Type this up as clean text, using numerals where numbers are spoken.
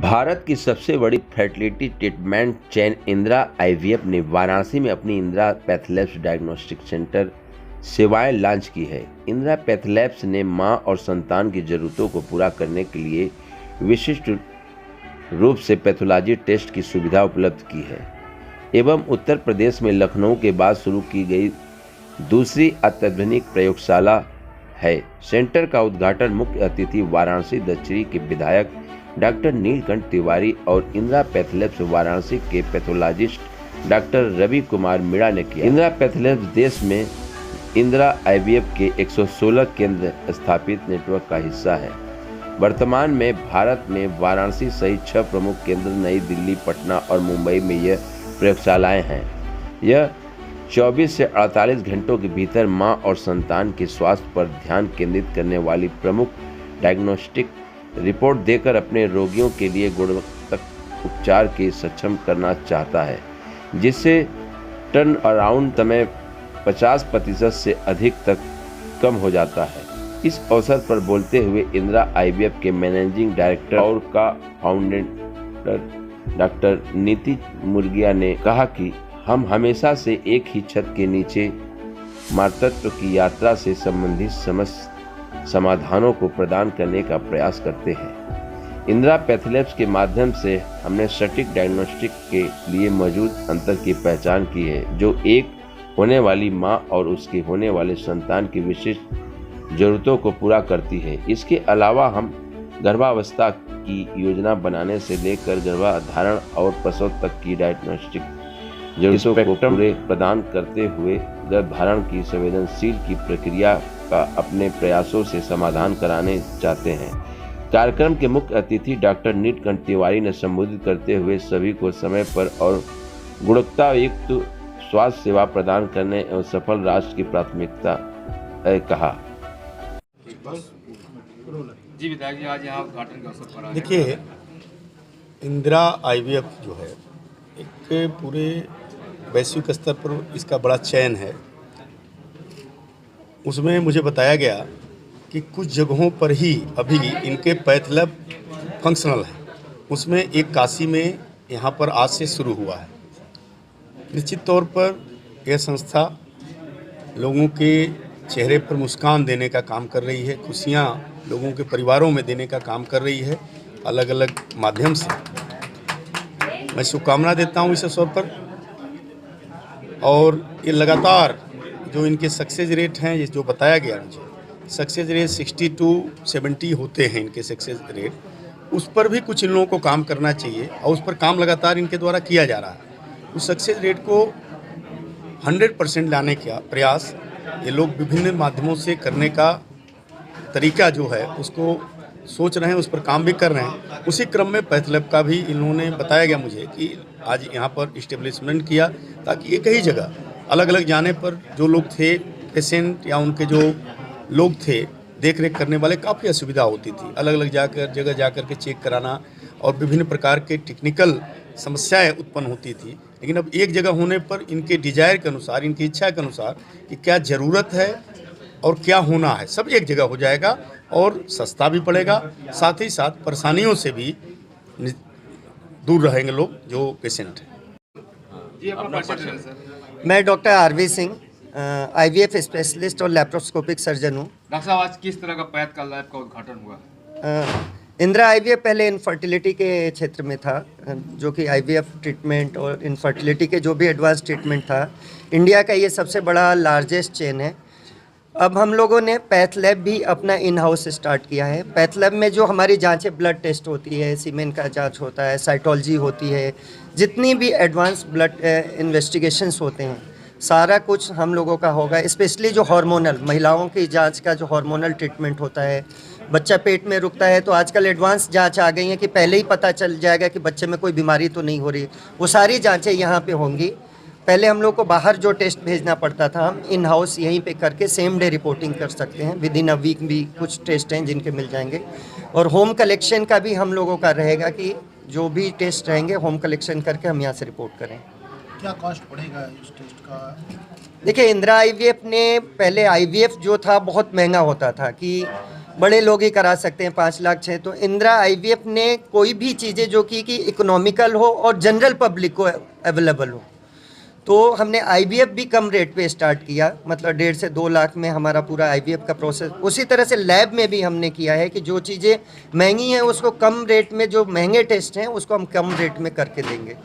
भारत की सबसे बड़ी fertility treatment chain Indira IVF ने वाराणसी में अपनी इंदिरा पैथलैब्स डायग्नोस्टिक सेंटर सेवाएं लॉन्च की है। इंदिरा पैथलैब्स ने मां और संतान की जरूरतों को पूरा करने के लिए विशिष्ट रूप से पैथोलॉजी टेस्ट की सुविधा उपलब्ध की है एवं उत्तर प्रदेश में लखनऊ के बाद शुरू की गई दूसरी अत्याधुनिक प्रयोगशाला है। सेंटर का उद्घाटन मुख्य अतिथि वाराणसी दक्षिणी के विधायक डॉक्टर नीलकंठ तिवारी और इंदिरा पैथलैब्स वाराणसी के पैथोलॉजिस्ट डॉक्टर रवि कुमार मीणा ने किया। इंदिरा पैथलैब्स देश में इंदिरा आईवीएफ के 116 केंद्र स्थापित नेटवर्क का हिस्सा है। वर्तमान में भारत में वाराणसी सहित 6 प्रमुख केंद्र नई दिल्ली, पटना और मुंबई में यह प्रयोगशालाएं हैं। यह 24 से 48 घंटों के भीतर मां और संतान के स्वास्थ्य पर ध्यान केंद्रित करने वाली प्रमुख डायग्नोस्टिक रिपोर्ट देकर अपने रोगियों के लिए गुणवत्तापूर्ण उपचार के सक्षम करना चाहता है, जिससे टर्न अराउंड समय 50% से अधिक तक कम हो जाता है। इस अवसर पर बोलते हुए इंदिरा आईवीएफ के मैनेजिंग डायरेक्टर और का फाउंडर डॉक्टर नीति मुर्गिया ने कहा कि हम हमेशा से एक ही छत के नीचे मातृत्व की यात्रा से संबंधित समस्त समाधानों को प्रदान करने का प्रयास करते हैं। इंदिरा पैथलैब्स के माध्यम से हमने सटीक डायग्नोस्टिक के लिए मौजूद अंतर की पहचान की है, जो एक होने वाली मां और उसके होने वाले संतान की विशिष्ट जरूरतों को पूरा करती है। इसके अलावा हम गर्भावस्था की योजना बनाने से लेकर गर्भधारण और प्रसव तक की डायग्नोस्टिक जरूरतों को पूरे प्रदान करते हुए गर्भधारण की संवेदनशील की प्रक्रिया का अपने प्रयासों से समाधान कराने चाहते हैं। कार्यक्रम के मुख्य अतिथि डॉक्टर नीलकंठ तिवारी ने संबोधित करते हुए सभी को समय पर और गुणवत्तायुक्त स्वास्थ्य सेवा प्रदान करने एवं सफल राष्ट्र की प्राथमिकता कहा। जी विधायक जी, आज यहाँ उद्घाटन के अवसर पर देखिए, इंदिरा आईवीएफ जो है एक पूरे वैश्विक स्तर पर इसका बड़ा चयन है। उसमें मुझे बताया गया कि कुछ जगहों पर ही अभी इनके पैथलैब फंक्शनल है। उसमें एक काशी में यहाँ पर आज से शुरू हुआ है। निश्चित तौर पर यह संस्था लोगों के चेहरे पर मुस्कान देने का काम कर रही है, खुशियाँ लोगों के परिवारों में देने का काम कर रही है अलग अलग माध्यम से। मैं शुभकामना देता हूँ इस अवसर पर। और ये लगातार जो इनके सक्सेस रेट हैं, ये जो बताया गया मुझे, सक्सेस रेट 60 to 70 होते हैं इनके सक्सेस रेट। उस पर भी कुछ इन लोगों को काम करना चाहिए और उस पर काम लगातार इनके द्वारा किया जा रहा है। उस सक्सेस रेट को 100% लाने का प्रयास ये लोग विभिन्न माध्यमों से करने का तरीका जो है उसको सोच रहे हैं, उस पर काम भी कर रहे हैं। उसी क्रम में पैथलैब का भी इन्होंने बताया गया मुझे कि आज यहाँ पर इस्टेब्लिशमेंट किया, ताकि एक ही जगह अलग अलग जाने पर जो लोग थे पेशेंट या उनके जो लोग थे देख रेख करने वाले, काफ़ी असुविधा होती थी। अलग अलग जगह जाकर के चेक कराना और विभिन्न प्रकार के टेक्निकल समस्याएं उत्पन्न होती थी। लेकिन अब एक जगह होने पर इनके डिजायर के अनुसार, इनकी इच्छा के अनुसार कि क्या ज़रूरत है और क्या होना है, सब एक जगह हो जाएगा और सस्ता भी पड़ेगा। साथ ही साथ परेशानियों से भी दूर रहेंगे लोग जो पेशेंट हैं। मैं doctor R V Singh, IVF specialist और लैप्रोस्कोपिक सर्जन हूँ। डॉक्टर साहब, आज किस तरह का पैथ का लैब का उद्घाटन हुआ? इंदिरा आईवीएफ पहले इनफर्टिलिटी के क्षेत्र में था, जो कि आईवीएफ ट्रीटमेंट और इनफर्टिलिटी के जो भी एडवांस ट्रीटमेंट था। इंडिया का ये सबसे बड़ा लार्जेस्ट चेन है। अब हम लोगों ने पैथलैब भी अपना इन हाउस स्टार्ट किया है। पैथलैब में जो हमारी जांचें, ब्लड टेस्ट होती है, सीमेन का जांच होता है, साइटोलॉजी होती है, जितनी भी एडवांस ब्लड इन्वेस्टिगेशंस होते हैं, सारा कुछ हम लोगों का होगा। स्पेशली जो हार्मोनल, महिलाओं की जांच का जो हार्मोनल ट्रीटमेंट होता है, बच्चा पेट में रुकता है तो आजकल एडवांस जांच आ गई है कि पहले ही पता चल जाएगा कि बच्चे में कोई बीमारी तो नहीं हो रही। वो सारी जाँचें यहाँ पर होंगी। पहले हम लोग को बाहर जो टेस्ट भेजना पड़ता था, हम इन हाउस यहीं पे करके सेम डे रिपोर्टिंग कर सकते हैं। विद इन अ वीक भी कुछ टेस्ट हैं जिनके मिल जाएंगे। और होम कलेक्शन का भी हम लोगों का रहेगा कि जो भी टेस्ट रहेंगे होम कलेक्शन करके हम यहाँ से रिपोर्ट करें। क्या कॉस्ट पड़ेगा इस टेस्ट का? देखिए, इंदिरा आईवीएफ ने पहले आईवीएफ जो था बहुत महंगा होता था कि बड़े लोग ही करा सकते हैं 5 लाख 6। तो इंदिरा आईवीएफ ने कोई भी चीज़ें जो कि इकोनॉमिकल हो और जनरल पब्लिक को अवेलेबल हो, तो हमने आईवीएफ भी कम रेट पे स्टार्ट किया, मतलब 1.5 से 2 लाख में हमारा पूरा आईवीएफ का प्रोसेस। उसी तरह से लैब में भी हमने किया है कि जो चीज़ें महंगी हैं उसको कम रेट में, जो महंगे टेस्ट हैं उसको हम कम रेट में करके देंगे।